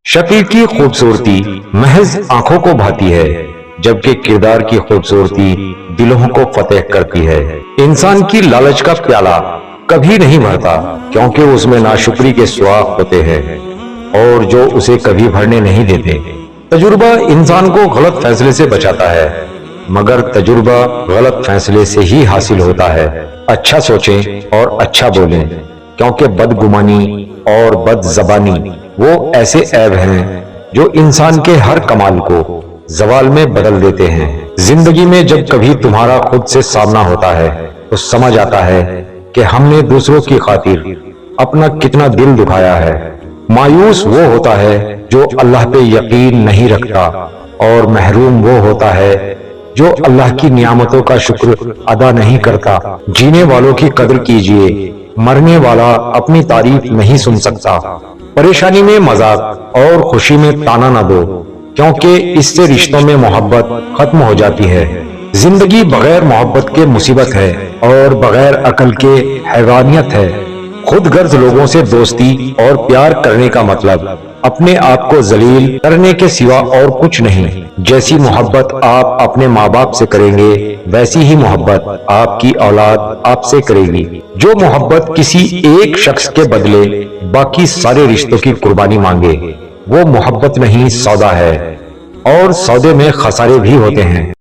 शक्ल की खूबसूरती महज आंखों को भाती है, जबकि किरदार की खूबसूरती दिलों को फतेह करती है। इंसान की लालच का प्याला कभी नहीं भरता, क्योंकि उसमें नाशुक्री के सुराख होते हैं और जो उसे कभी भरने नहीं देते। तजुर्बा इंसान को गलत फैसले से बचाता है, मगर तजुर्बा गलत फैसले से ही हासिल होता है। अच्छा सोचें और अच्छा बोलें, क्योंकि बदगुमानी और बदजबानी वो ऐसे ऐब हैं जो इंसान के हर कमाल को जवाल में बदल देते हैं। जिंदगी में जब कभी तुम्हारा खुद से सामना होता है तो समझ आता है कि हमने दूसरों की खातिर अपना कितना दिल दुखाया है। मायूस वो होता है जो अल्लाह पे यकीन नहीं रखता, और महरूम वो होता है जो अल्लाह की नियामतों का शुक्र अदा नहीं करता। जीने वालों की कदर कीजिए, मरने वाला अपनी तारीफ नहीं सुन सकता। परेशानी में मजाक और खुशी में ताना न दो, क्योंकि इससे रिश्तों में मोहब्बत खत्म हो जाती है। जिंदगी बगैर मोहब्बत के मुसीबत है और बगैर अकल के हैवानियत है। खुद गर्ज लोगों से दोस्ती और प्यार करने का मतलब अपने आप को जलील करने के सिवा और कुछ नहीं। जैसी मोहब्बत आप अपने माँ बाप से करेंगे, वैसी ही मोहब्बत आपकी औलाद आपसे करेगी। जो मोहब्बत किसी एक शख्स के बदले बाकी सारे रिश्तों की कुर्बानी मांगे, वो मोहब्बत नहीं सौदा है, और सौदे में खसारे भी होते हैं।